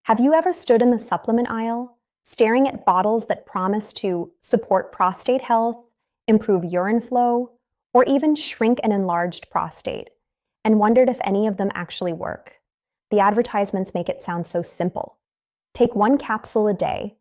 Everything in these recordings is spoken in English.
Have you ever stood in the supplement aisle, staring at bottles that promise to support prostate health, improve urine flow, or even shrink an enlarged prostate, and wondered if any of them actually work? The advertisements make it sound so simple. Take one capsule a day,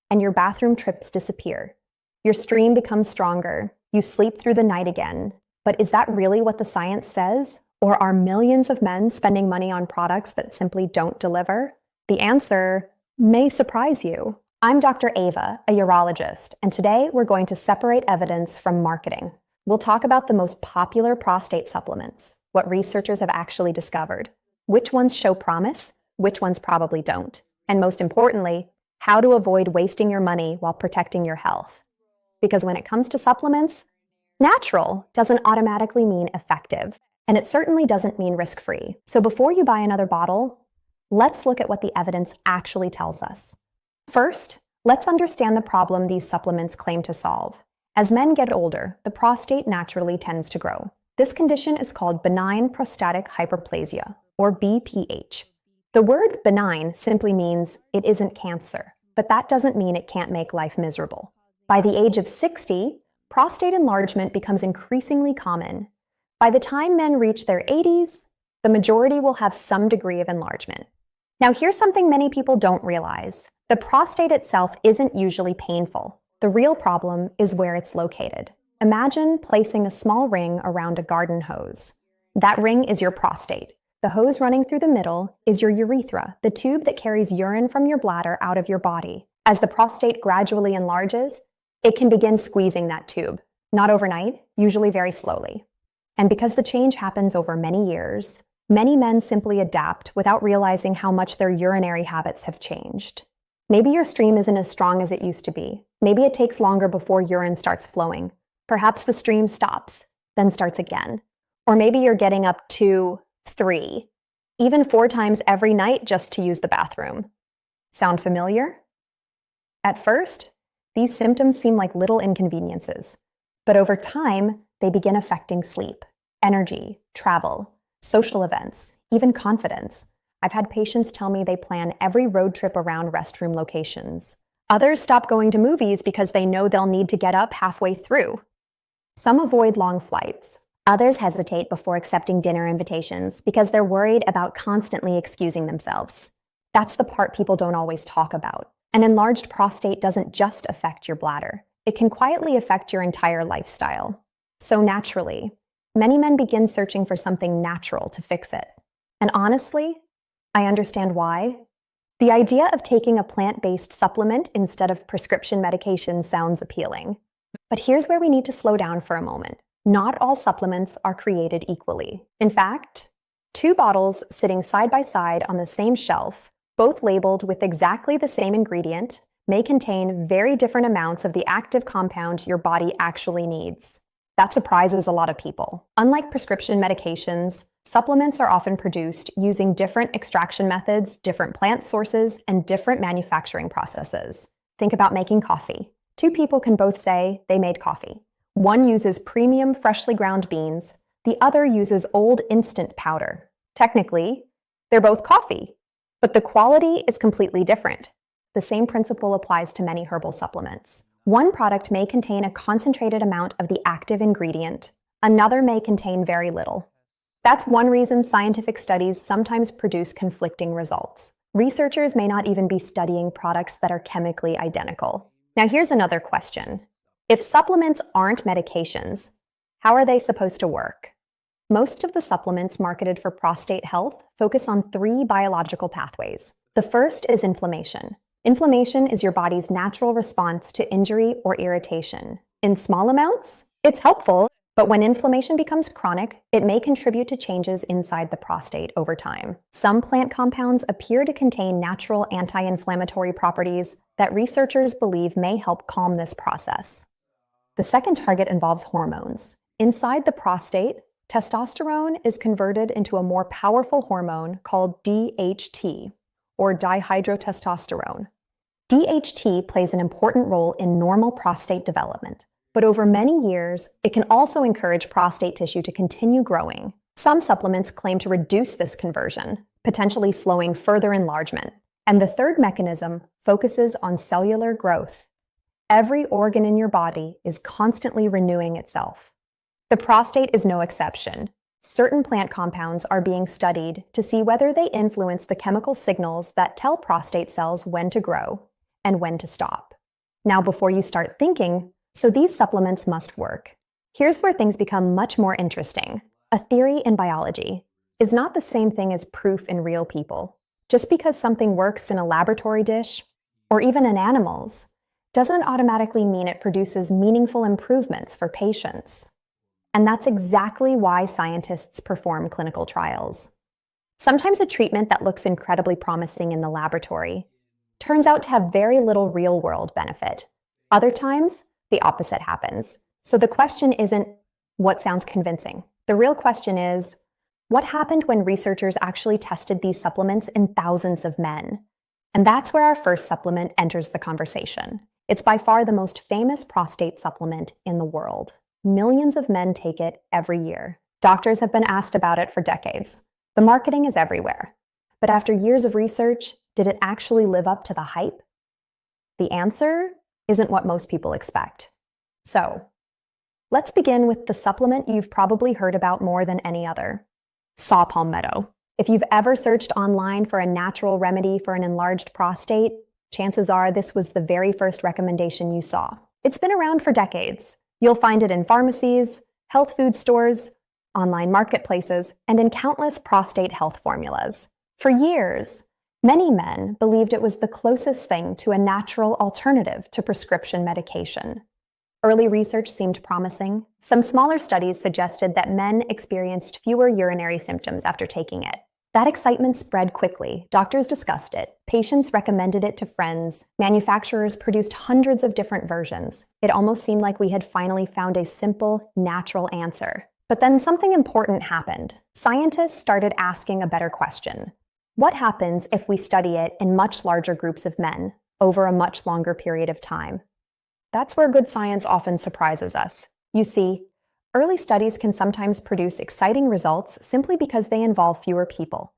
and your bathroom trips disappear. Your stream becomes stronger, you sleep through the night again. But is that really what the science says? Or are millions of men spending money on products that simply don't deliver? The answer may surprise you. I'm Dr. Ava, a urologist, and today we're going to separate evidence from marketing. We'll talk about the most popular prostate supplements, what researchers have actually discovered, which ones show promise, which ones probably don't, and most importantly, how to avoid wasting your money while protecting your health. Because when it comes to supplements, natural doesn't automatically mean effective, and it certainly doesn't mean risk-free. So before you buy another bottle, let's look at what the evidence actually tells us. First, let's understand the problem these supplements claim to solve. As men get older, the prostate naturally tends to grow. This condition is called benign prostatic hyperplasia, or BPH. The word benign simply means it isn't cancer, but that doesn't mean it can't make life miserable. By the age of 60, prostate enlargement becomes increasingly common. By the time men reach their 80s, the majority will have some degree of enlargement. Now, here's something many people don't realize. The prostate itself isn't usually painful. The real problem is where it's located. Imagine placing a small ring around a garden hose. That ring is your prostate. The hose running through the middle is your urethra, the tube that carries urine from your bladder out of your body. As the prostate gradually enlarges, it can begin squeezing that tube. Not overnight, usually very slowly. And because the change happens over many years, many men simply adapt without realizing how much their urinary habits have changed. Maybe your stream isn't as strong as it used to be. Maybe it takes longer before urine starts flowing. Perhaps the stream stops, then starts again. Or maybe you're getting up 2, 3, even 4 times every night just to use the bathroom. Sound familiar? At first, these symptoms seem like little inconveniences, but over time, they begin affecting sleep, energy, travel, social events, even confidence. I've had patients tell me they plan every road trip around restroom locations. Others stop going to movies because they know they'll need to get up halfway through. Some avoid long flights. Others hesitate before accepting dinner invitations because they're worried about constantly excusing themselves. That's the part people don't always talk about. An enlarged prostate doesn't just affect your bladder. It can quietly affect your entire lifestyle. So naturally, many men begin searching for something natural to fix it. And honestly, I understand why. The idea of taking a plant-based supplement instead of prescription medication sounds appealing. But here's where we need to slow down for a moment. Not all supplements are created equally. In fact, 2 bottles sitting side by side on the same shelf, both labeled with exactly the same ingredient, may contain very different amounts of the active compound your body actually needs. That surprises a lot of people. Unlike prescription medications, supplements are often produced using different extraction methods, different plant sources, and different manufacturing processes. Think about making coffee. 2 people can both say they made coffee. One uses premium freshly ground beans, the other uses old instant powder. Technically, they're both coffee, but the quality is completely different. The same principle applies to many herbal supplements. One product may contain a concentrated amount of the active ingredient. Another may contain very little. That's one reason scientific studies sometimes produce conflicting results. Researchers may not even be studying products that are chemically identical. Now here's another question. If supplements aren't medications, how are they supposed to work? Most of the supplements marketed for prostate health focus on 3 biological pathways. The first is inflammation. Inflammation is your body's natural response to injury or irritation. In small amounts, it's helpful, but when inflammation becomes chronic, it may contribute to changes inside the prostate over time. Some plant compounds appear to contain natural anti-inflammatory properties that researchers believe may help calm this process. The second target involves hormones. Inside the prostate, testosterone is converted into a more powerful hormone called DHT, or dihydrotestosterone. DHT plays an important role in normal prostate development, but over many years, it can also encourage prostate tissue to continue growing. Some supplements claim to reduce this conversion, potentially slowing further enlargement. And the third mechanism focuses on cellular growth. Every organ in your body is constantly renewing itself. The prostate is no exception. Certain plant compounds are being studied to see whether they influence the chemical signals that tell prostate cells when to grow and when to stop. Now, before you start thinking, so these supplements must work, here's where things become much more interesting. A theory in biology is not the same thing as proof in real people. Just because something works in a laboratory dish, or even in animals, doesn't automatically mean it produces meaningful improvements for patients. And that's exactly why scientists perform clinical trials. Sometimes a treatment that looks incredibly promising in the laboratory turns out to have very little real-world benefit. Other times, the opposite happens. So the question isn't what sounds convincing. The real question is, what happened when researchers actually tested these supplements in thousands of men? And that's where our first supplement enters the conversation. It's by far the most famous prostate supplement in the world. Millions of men take it every year. Doctors have been asked about it for decades. The marketing is everywhere. But after years of research, did it actually live up to the hype? The answer isn't what most people expect. So, let's begin with the supplement you've probably heard about more than any other. Saw palmetto. If you've ever searched online for a natural remedy for an enlarged prostate, chances are this was the very first recommendation you saw. It's been around for decades. You'll find it in pharmacies, health food stores, online marketplaces, and in countless prostate health formulas. For years, many men believed it was the closest thing to a natural alternative to prescription medication. Early research seemed promising. Some smaller studies suggested that men experienced fewer urinary symptoms after taking it. That excitement spread quickly. Doctors discussed it. Patients recommended it to friends. Manufacturers produced hundreds of different versions. It almost seemed like we had finally found a simple, natural answer. But then something important happened. Scientists started asking a better question. What happens if we study it in much larger groups of men over a much longer period of time? That's where good science often surprises us. You see, early studies can sometimes produce exciting results simply because they involve fewer people.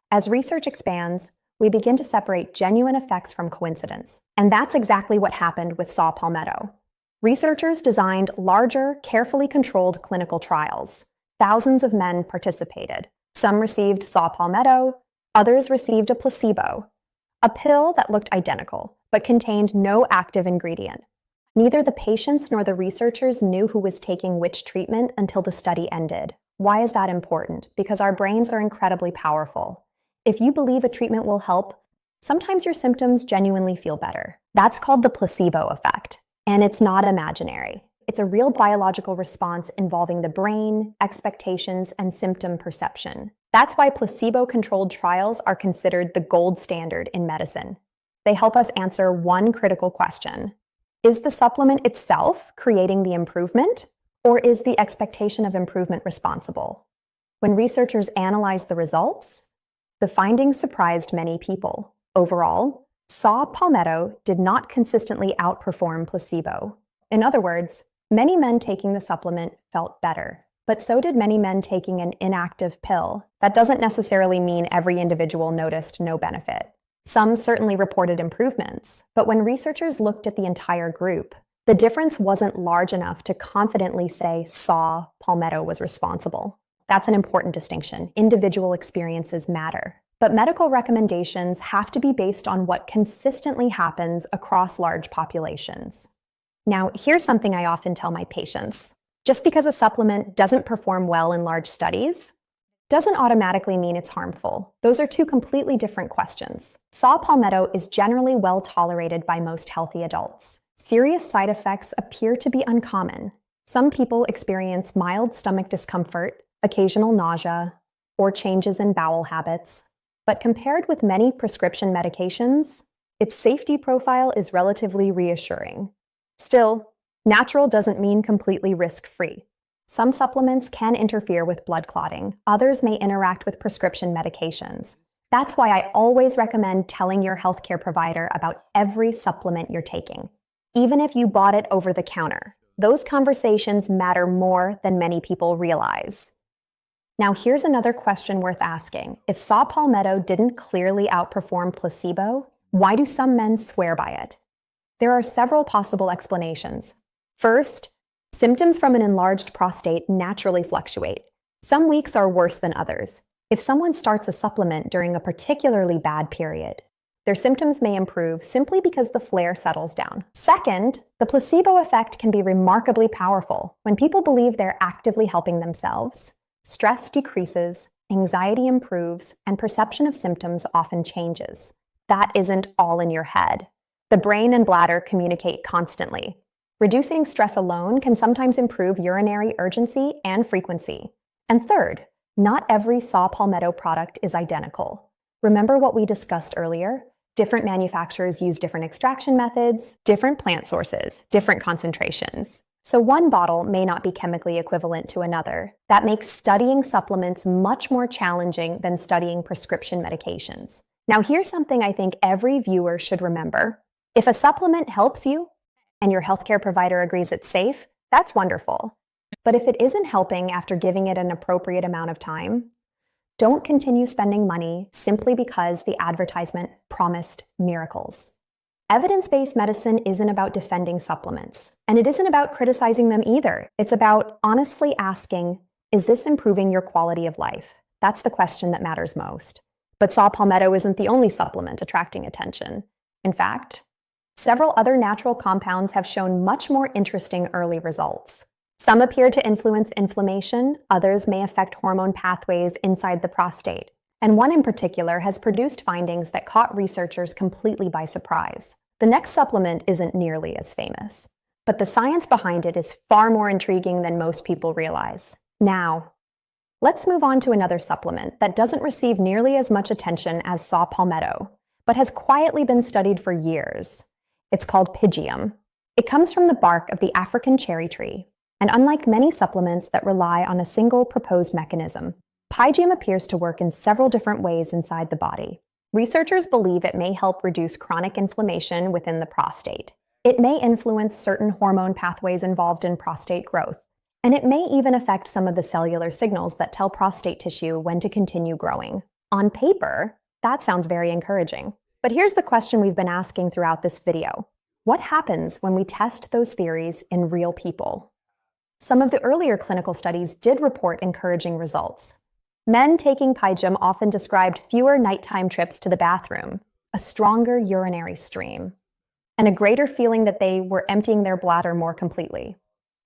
As research expands, we begin to separate genuine effects from coincidence. And that's exactly what happened with saw palmetto. Researchers designed larger, carefully controlled clinical trials. Thousands of men participated. Some received saw palmetto, others received a placebo, a pill that looked identical, but contained no active ingredient. Neither the patients nor the researchers knew who was taking which treatment until the study ended. Why is that important? Because our brains are incredibly powerful. If you believe a treatment will help, sometimes your symptoms genuinely feel better. That's called the placebo effect, and it's not imaginary. It's a real biological response involving the brain, expectations, and symptom perception. That's why placebo-controlled trials are considered the gold standard in medicine. They help us answer one critical question. Is the supplement itself creating the improvement, or is the expectation of improvement responsible? When researchers analyzed the results, the findings surprised many people. Overall, saw palmetto did not consistently outperform placebo. In other words, many men taking the supplement felt better, but so did many men taking an inactive pill. That doesn't necessarily mean every individual noticed no benefit. Some certainly reported improvements, but when researchers looked at the entire group, the difference wasn't large enough to confidently say saw palmetto was responsible. That's an important distinction. Individual experiences matter. But medical recommendations have to be based on what consistently happens across large populations. Now, here's something I often tell my patients. Just because a supplement doesn't perform well in large studies, doesn't automatically mean it's harmful. Those are two completely different questions. Saw palmetto is generally well tolerated by most healthy adults. Serious side effects appear to be uncommon. Some people experience mild stomach discomfort, occasional nausea, or changes in bowel habits. But compared with many prescription medications, its safety profile is relatively reassuring. Still, natural doesn't mean completely risk-free. Some supplements can interfere with blood clotting. Others may interact with prescription medications. That's why I always recommend telling your healthcare provider about every supplement you're taking, even if you bought it over the counter. Those conversations matter more than many people realize. Now, here's another question worth asking. If saw palmetto didn't clearly outperform placebo, why do some men swear by it? There are several possible explanations. First, symptoms from an enlarged prostate naturally fluctuate. Some weeks are worse than others. If someone starts a supplement during a particularly bad period, their symptoms may improve simply because the flare settles down. Second, the placebo effect can be remarkably powerful. When people believe they're actively helping themselves, stress decreases, anxiety improves, and perception of symptoms often changes. That isn't all in your head. The brain and bladder communicate constantly. Reducing stress alone can sometimes improve urinary urgency and frequency. And third, not every saw palmetto product is identical. Remember what we discussed earlier? Different manufacturers use different extraction methods, different plant sources, different concentrations. So one bottle may not be chemically equivalent to another. That makes studying supplements much more challenging than studying prescription medications. Now here's something I think every viewer should remember. If a supplement helps you and your healthcare provider agrees it's safe, that's wonderful. But if it isn't helping after giving it an appropriate amount of time, don't continue spending money simply because the advertisement promised miracles. Evidence-based medicine isn't about defending supplements, and it isn't about criticizing them either. It's about honestly asking, is this improving your quality of life? That's the question that matters most. But saw palmetto isn't the only supplement attracting attention. In fact, several other natural compounds have shown much more interesting early results. Some appear to influence inflammation, others may affect hormone pathways inside the prostate, and one in particular has produced findings that caught researchers completely by surprise. The next supplement isn't nearly as famous, but the science behind it is far more intriguing than most people realize. Now, let's move on to another supplement that doesn't receive nearly as much attention as saw palmetto, but has quietly been studied for years. It's called pygium. It comes from the bark of the African cherry tree. And unlike many supplements that rely on a single proposed mechanism, pygium appears to work in several different ways inside the body. Researchers believe it may help reduce chronic inflammation within the prostate. It may influence certain hormone pathways involved in prostate growth, and it may even affect some of the cellular signals that tell prostate tissue when to continue growing. On paper, that sounds very encouraging. But here's the question we've been asking throughout this video. What happens when we test those theories in real people? Some of the earlier clinical studies did report encouraging results. Men taking pygium often described fewer nighttime trips to the bathroom, a stronger urinary stream, and a greater feeling that they were emptying their bladder more completely.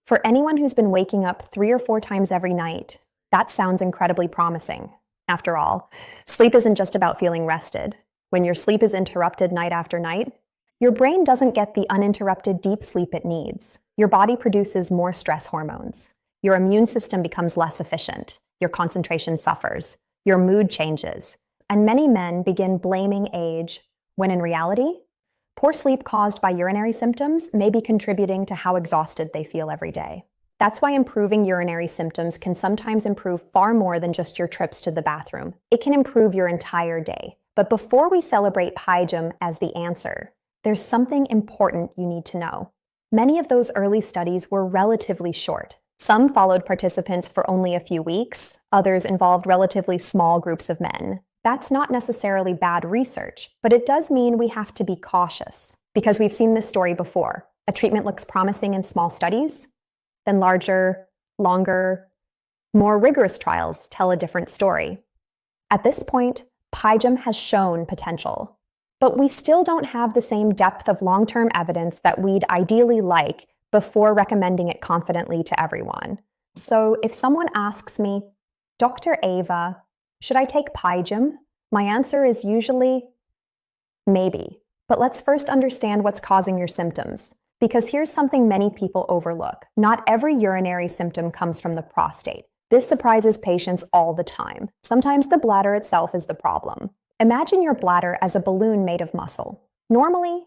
For anyone who's been waking up 3 or 4 times every night, that sounds incredibly promising. After all, sleep isn't just about feeling rested. When your sleep is interrupted night after night, your brain doesn't get the uninterrupted deep sleep it needs. Your body produces more stress hormones. Your immune system becomes less efficient. Your concentration suffers. Your mood changes. And many men begin blaming age, when in reality, poor sleep caused by urinary symptoms may be contributing to how exhausted they feel every day. That's why improving urinary symptoms can sometimes improve far more than just your trips to the bathroom. It can improve your entire day. But before we celebrate pygium as the answer, there's something important you need to know. Many of those early studies were relatively short. Some followed participants for only a few weeks, others involved relatively small groups of men. That's not necessarily bad research, but it does mean we have to be cautious, because we've seen this story before. A treatment looks promising in small studies, then larger, longer, more rigorous trials tell a different story. At this point, pygium has shown potential. But we still don't have the same depth of long-term evidence that we'd ideally like before recommending it confidently to everyone. So if someone asks me, Dr. Ava, should I take pygium? My answer is usually, maybe. But let's first understand what's causing your symptoms. Because here's something many people overlook. Not every urinary symptom comes from the prostate. This surprises patients all the time. Sometimes the bladder itself is the problem. Imagine your bladder as a balloon made of muscle. Normally,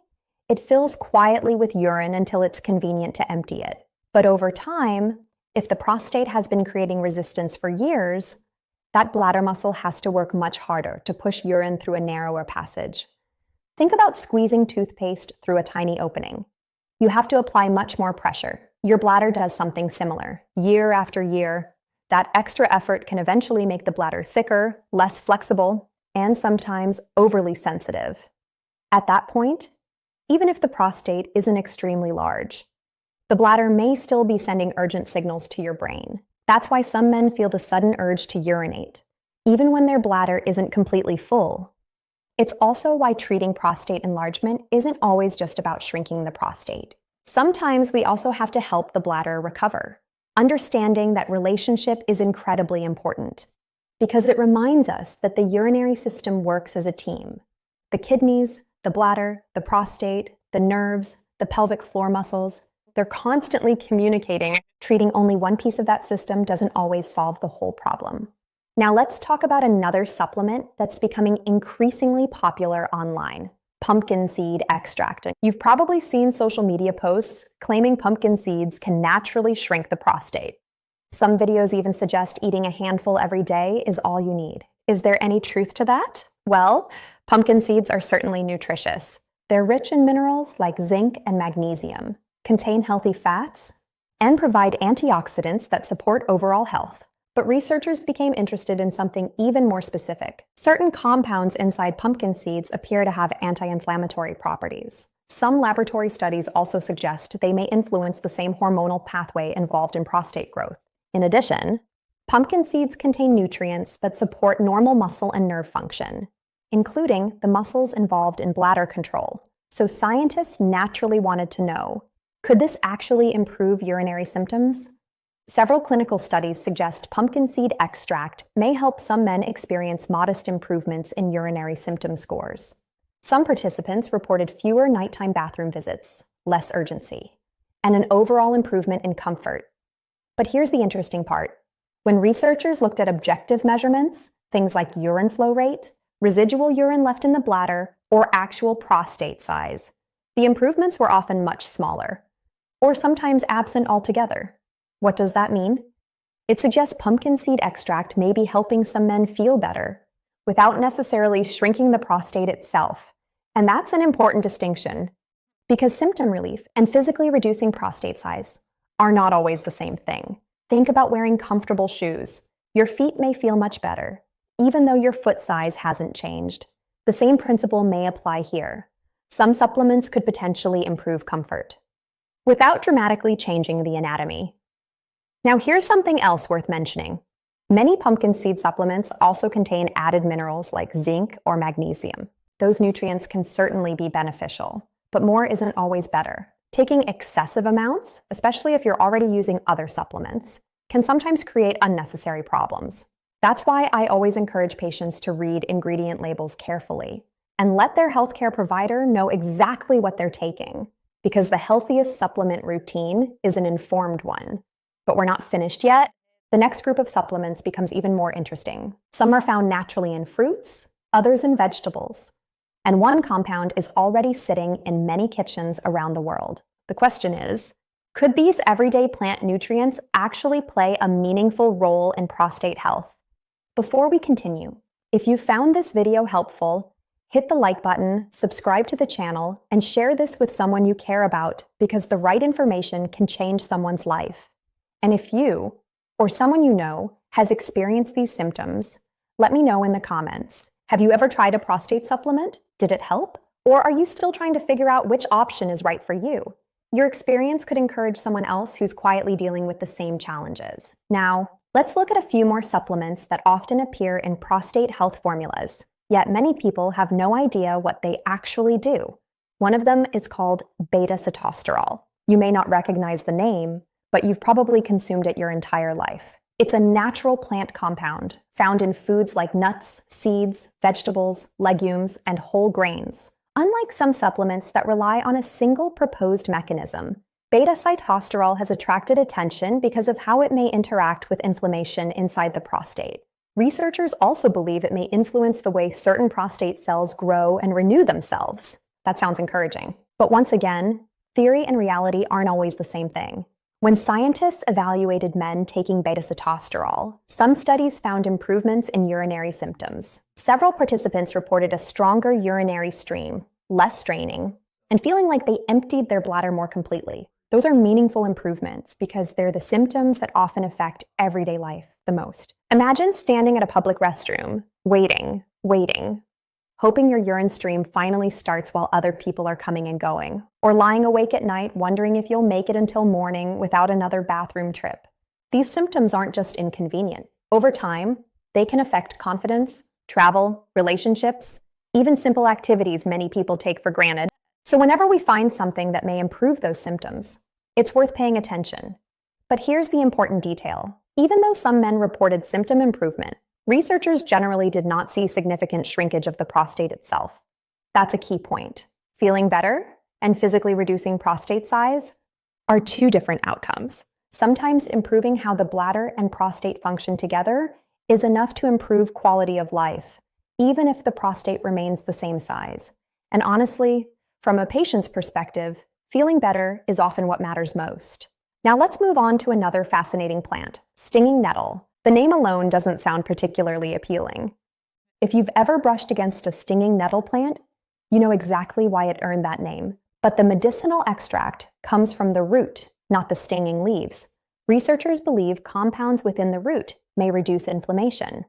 it fills quietly with urine until it's convenient to empty it. But over time, if the prostate has been creating resistance for years, that bladder muscle has to work much harder to push urine through a narrower passage. Think about squeezing toothpaste through a tiny opening. You have to apply much more pressure. Your bladder does something similar, year after year, That extra effort can eventually make the bladder thicker, less flexible, and sometimes overly sensitive. At that point, even if the prostate isn't extremely large, the bladder may still be sending urgent signals to your brain. That's why some men feel the sudden urge to urinate, even when their bladder isn't completely full. It's also why treating prostate enlargement isn't always just about shrinking the prostate. Sometimes we also have to help the bladder recover. Understanding that relationship is incredibly important because it reminds us that the urinary system works as a team. The kidneys, the bladder, the prostate, the nerves, the pelvic floor muscles, they're constantly communicating. Treating only one piece of that system doesn't always solve the whole problem. Now let's talk about another supplement that's becoming increasingly popular online: pumpkin seed extract. You've probably seen social media posts claiming pumpkin seeds can naturally shrink the prostate. Some videos even suggest eating a handful every day is all you need. Is there any truth to that? Well, pumpkin seeds are certainly nutritious. They're rich in minerals like zinc and magnesium, contain healthy fats, and provide antioxidants that support overall health. But researchers became interested in something even more specific. Certain compounds inside pumpkin seeds appear to have anti-inflammatory properties. Some laboratory studies also suggest they may influence the same hormonal pathway involved in prostate growth. In addition, pumpkin seeds contain nutrients that support normal muscle and nerve function, including the muscles involved in bladder control. So scientists naturally wanted to know, could this actually improve urinary symptoms? Several clinical studies suggest pumpkin seed extract may help some men experience modest improvements in urinary symptom scores. Some participants reported fewer nighttime bathroom visits, less urgency, and an overall improvement in comfort. But here's the interesting part. When researchers looked at objective measurements, things like urine flow rate, residual urine left in the bladder, or actual prostate size, the improvements were often much smaller, or sometimes absent altogether. What does that mean? It suggests pumpkin seed extract may be helping some men feel better without necessarily shrinking the prostate itself. And that's an important distinction because symptom relief and physically reducing prostate size are not always the same thing. Think about wearing comfortable shoes. Your feet may feel much better, even though your foot size hasn't changed. The same principle may apply here. Some supplements could potentially improve comfort without dramatically changing the anatomy. Now here's something else worth mentioning. Many pumpkin seed supplements also contain added minerals like zinc or magnesium. Those nutrients can certainly be beneficial, but more isn't always better. Taking excessive amounts, especially if you're already using other supplements, can sometimes create unnecessary problems. That's why I always encourage patients to read ingredient labels carefully and let their healthcare provider know exactly what they're taking, because the healthiest supplement routine is an informed one. But we're not finished yet. The next group of supplements becomes even more interesting. Some are found naturally in fruits, others in vegetables, and one compound is already sitting in many kitchens around the world. The question is, could these everyday plant nutrients actually play a meaningful role in prostate health? Before we continue, if you found this video helpful, hit the like button, subscribe to the channel, and share this with someone you care about because the right information can change someone's life. And if you, or someone you know, has experienced these symptoms, let me know in the comments. Have you ever tried a prostate supplement? Did it help? Or are you still trying to figure out which option is right for you? Your experience could encourage someone else who's quietly dealing with the same challenges. Now, let's look at a few more supplements that often appear in prostate health formulas, yet many people have no idea what they actually do. One of them is called beta-sitosterol. You may not recognize the name, but you've probably consumed it your entire life. It's a natural plant compound found in foods like nuts, seeds, vegetables, legumes, and whole grains. Unlike some supplements that rely on a single proposed mechanism, beta-sitosterol has attracted attention because of how it may interact with inflammation inside the prostate. Researchers also believe it may influence the way certain prostate cells grow and renew themselves. That sounds encouraging. But once again, theory and reality aren't always the same thing. When scientists evaluated men taking beta-sitosterol, some studies found improvements in urinary symptoms. Several participants reported a stronger urinary stream, less straining, and feeling like they emptied their bladder more completely. Those are meaningful improvements because they're the symptoms that often affect everyday life the most. Imagine standing at a public restroom, waiting, hoping your urine stream finally starts while other people are coming and going, or lying awake at night wondering if you'll make it until morning without another bathroom trip. These symptoms aren't just inconvenient. Over time, they can affect confidence, travel, relationships, even simple activities many people take for granted. So whenever we find something that may improve those symptoms, it's worth paying attention. But here's the important detail. Even though some men reported symptom improvement, researchers generally did not see significant shrinkage of the prostate itself. That's a key point. Feeling better and physically reducing prostate size are two different outcomes. Sometimes improving how the bladder and prostate function together is enough to improve quality of life, even if the prostate remains the same size. And honestly, from a patient's perspective, feeling better is often what matters most. Now let's move on to another fascinating plant, stinging nettle. The name alone doesn't sound particularly appealing. If you've ever brushed against a stinging nettle plant, you know exactly why it earned that name. But the medicinal extract comes from the root, not the stinging leaves. Researchers believe compounds within the root may reduce inflammation,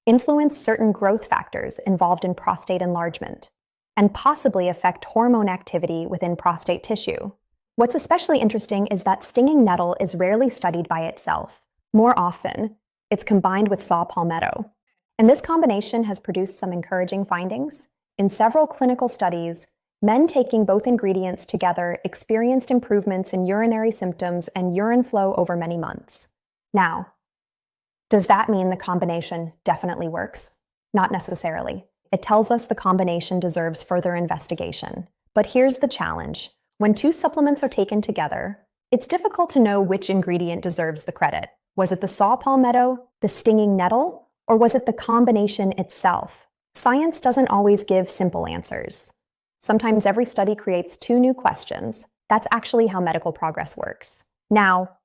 influence certain growth factors involved in prostate enlargement, and possibly affect hormone activity within prostate tissue. What's especially interesting is that stinging nettle is rarely studied by itself. More often, it's combined with saw palmetto. And this combination has produced some encouraging findings. In several clinical studies, men taking both ingredients together experienced improvements in urinary symptoms and urine flow over many months. Now, does that mean the combination definitely works? Not necessarily. It tells us the combination deserves further investigation. But here's the challenge. When two supplements are taken together, it's difficult to know which ingredient deserves the credit. Was it the saw palmetto, the stinging nettle, or was it the combination itself? Science doesn't always give simple answers. Sometimes every study creates two new questions. That's actually how medical progress works. Now,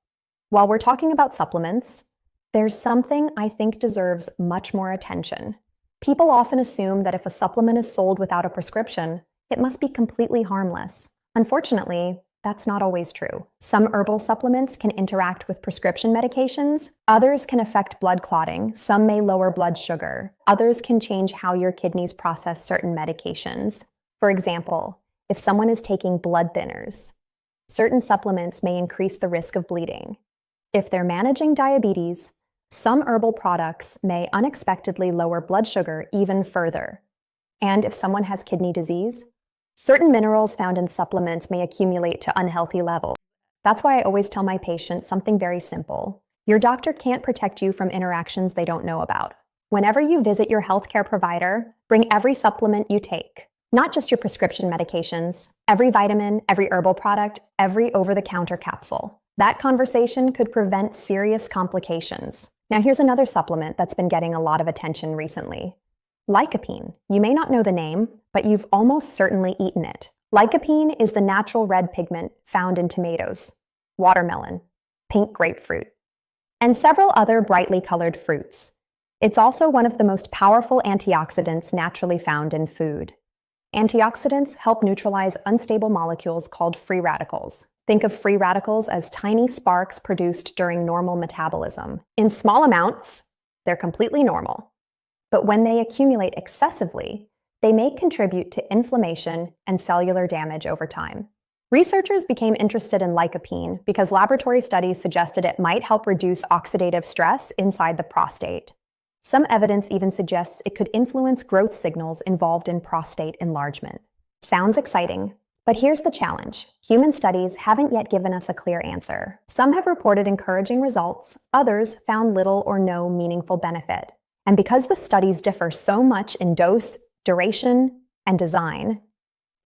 while we're talking about supplements, there's something I think deserves much more attention. People often assume that if a supplement is sold without a prescription, it must be completely harmless. Unfortunately, that's not always true. Some herbal supplements can interact with prescription medications. Others can affect blood clotting. Some may lower blood sugar. Others can change how your kidneys process certain medications. For example, if someone is taking blood thinners, certain supplements may increase the risk of bleeding. If they're managing diabetes, some herbal products may unexpectedly lower blood sugar even further. And if someone has kidney disease, certain minerals found in supplements may accumulate to unhealthy levels. That's why I always tell my patients something very simple. Your doctor can't protect you from interactions they don't know about. Whenever you visit your healthcare provider, bring every supplement you take. Not just your prescription medications, every vitamin, every herbal product, every over-the-counter capsule. That conversation could prevent serious complications. Now here's another supplement that's been getting a lot of attention recently. Lycopene. You may not know the name, but you've almost certainly eaten it. Lycopene is the natural red pigment found in tomatoes, watermelon, pink grapefruit, and several other brightly colored fruits. It's also one of the most powerful antioxidants naturally found in food. Antioxidants help neutralize unstable molecules called free radicals. Think of free radicals as tiny sparks produced during normal metabolism. In small amounts, they're completely normal. But when they accumulate excessively, they may contribute to inflammation and cellular damage over time. Researchers became interested in lycopene because laboratory studies suggested it might help reduce oxidative stress inside the prostate. Some evidence even suggests it could influence growth signals involved in prostate enlargement. Sounds exciting, but here's the challenge. Human studies haven't yet given us a clear answer. Some have reported encouraging results, others found little or no meaningful benefit. And because the studies differ so much in dose, duration, and design,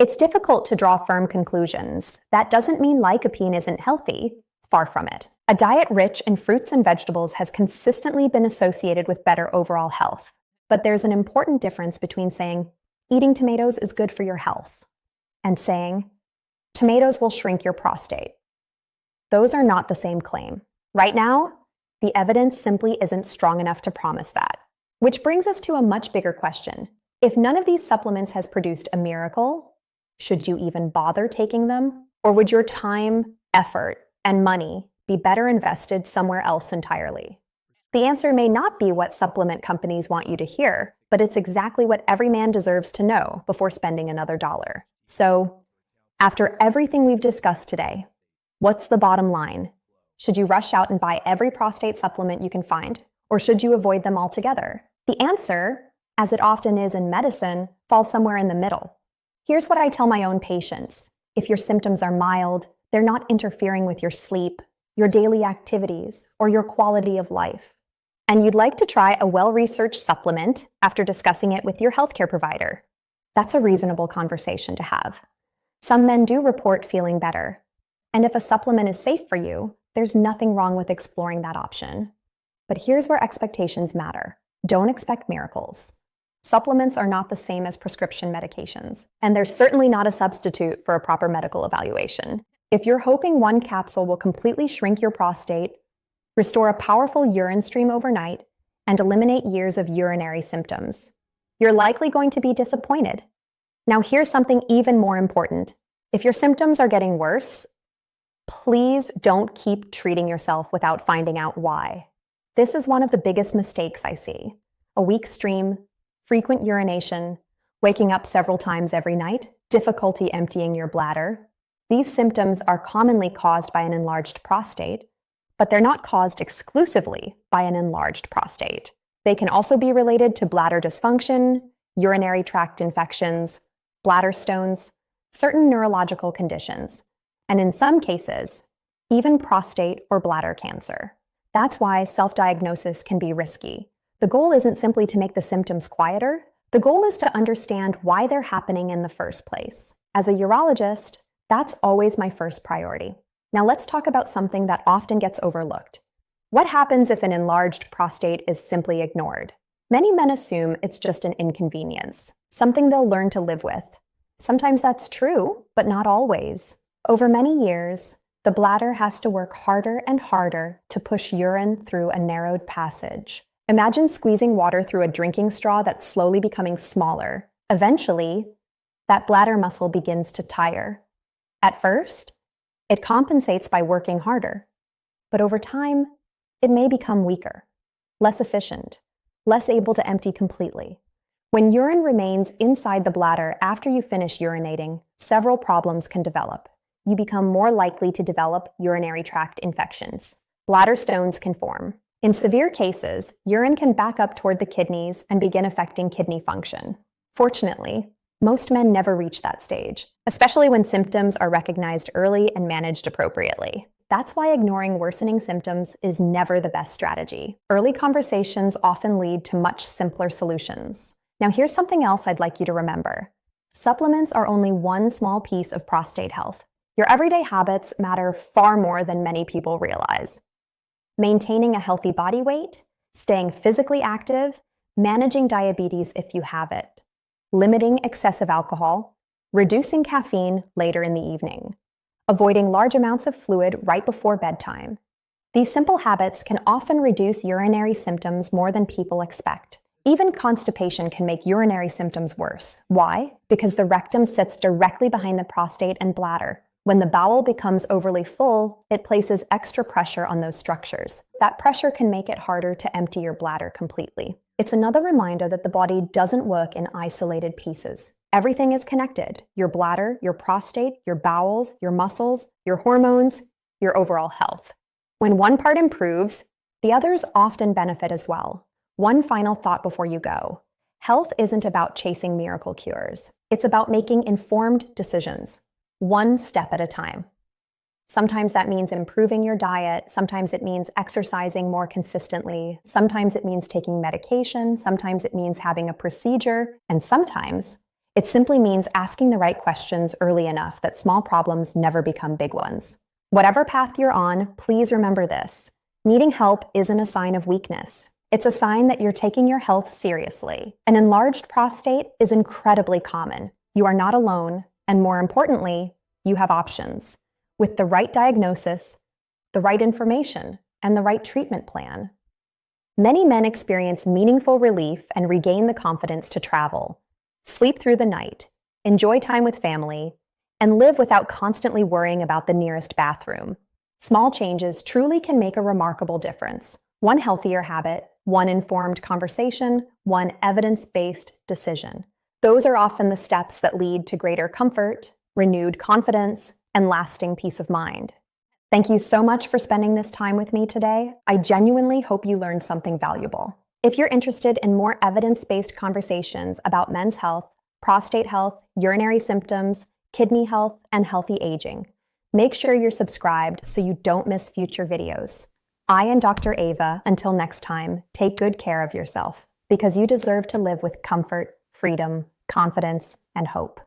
it's difficult to draw firm conclusions. That doesn't mean lycopene isn't healthy. Far from it. A diet rich in fruits and vegetables has consistently been associated with better overall health. But there's an important difference between saying, eating tomatoes is good for your health, and saying, tomatoes will shrink your prostate. Those are not the same claim. Right now, the evidence simply isn't strong enough to promise that. Which brings us to a much bigger question. If none of these supplements has produced a miracle, should you even bother taking them? Or would your time, effort, and money be better invested somewhere else entirely? The answer may not be what supplement companies want you to hear, but it's exactly what every man deserves to know before spending another dollar. So, after everything we've discussed today, what's the bottom line? Should you rush out and buy every prostate supplement you can find, or should you avoid them altogether? The answer, as it often is in medicine, falls somewhere in the middle. Here's what I tell my own patients. If your symptoms are mild, they're not interfering with your sleep, your daily activities, or your quality of life, and you'd like to try a well-researched supplement after discussing it with your healthcare provider, that's a reasonable conversation to have. Some men do report feeling better, and if a supplement is safe for you, there's nothing wrong with exploring that option. But here's where expectations matter. Don't expect miracles. Supplements are not the same as prescription medications, and they're certainly not a substitute for a proper medical evaluation. If you're hoping one capsule will completely shrink your prostate, restore a powerful urine stream overnight, and eliminate years of urinary symptoms, you're likely going to be disappointed. Now, here's something even more important. If your symptoms are getting worse, please don't keep treating yourself without finding out why. This is one of the biggest mistakes I see. A weak stream, frequent urination, waking up several times every night, difficulty emptying your bladder. These symptoms are commonly caused by an enlarged prostate, but they're not caused exclusively by an enlarged prostate. They can also be related to bladder dysfunction, urinary tract infections, bladder stones, certain neurological conditions, and in some cases, even prostate or bladder cancer. That's why self-diagnosis can be risky. The goal isn't simply to make the symptoms quieter. The goal is to understand why they're happening in the first place. As a urologist, that's always my first priority. Now let's talk about something that often gets overlooked. What happens if an enlarged prostate is simply ignored? Many men assume it's just an inconvenience, something they'll learn to live with. Sometimes that's true, but not always. Over many years, the bladder has to work harder and harder to push urine through a narrowed passage. Imagine squeezing water through a drinking straw that's slowly becoming smaller. Eventually, that bladder muscle begins to tire. At first, it compensates by working harder, but over time, it may become weaker, less efficient, less able to empty completely. When urine remains inside the bladder after you finish urinating, several problems can develop. You become more likely to develop urinary tract infections. Bladder stones can form. In severe cases, urine can back up toward the kidneys and begin affecting kidney function. Fortunately, most men never reach that stage, especially when symptoms are recognized early and managed appropriately. That's why ignoring worsening symptoms is never the best strategy. Early conversations often lead to much simpler solutions. Now, here's something else I'd like you to remember. Supplements are only one small piece of prostate health. Your everyday habits matter far more than many people realize. Maintaining a healthy body weight, staying physically active, managing diabetes if you have it, limiting excessive alcohol, reducing caffeine later in the evening, avoiding large amounts of fluid right before bedtime. These simple habits can often reduce urinary symptoms more than people expect. Even constipation can make urinary symptoms worse. Why? Because the rectum sits directly behind the prostate and bladder. When the bowel becomes overly full, it places extra pressure on those structures. That pressure can make it harder to empty your bladder completely. It's another reminder that the body doesn't work in isolated pieces. Everything is connected. Your bladder, your prostate, your bowels, your muscles, your hormones, your overall health. When one part improves, the others often benefit as well. One final thought before you go. Health isn't about chasing miracle cures. It's about making informed decisions, one step at a time. Sometimes that means improving your diet. Sometimes it means exercising more consistently. Sometimes it means taking medication. Sometimes it means having a procedure. And sometimes it simply means asking the right questions early enough that small problems never become big ones. Whatever path you're on, please remember this. Needing help isn't a sign of weakness. It's a sign that you're taking your health seriously. An enlarged prostate is incredibly common. You are not alone, and more importantly, you have options. With the right diagnosis, the right information, and the right treatment plan. Many men experience meaningful relief and regain the confidence to travel, sleep through the night, enjoy time with family, and live without constantly worrying about the nearest bathroom. Small changes truly can make a remarkable difference. One healthier habit, one informed conversation, one evidence-based decision. Those are often the steps that lead to greater comfort, renewed confidence, and lasting peace of mind. Thank you so much for spending this time with me today. I genuinely hope you learned something valuable. If you're interested in more evidence-based conversations about men's health, prostate health, urinary symptoms, kidney health, and healthy aging, make sure you're subscribed so you don't miss future videos. I am Dr. Ava. Until next time, take good care of yourself because you deserve to live with comfort, freedom, confidence, and hope.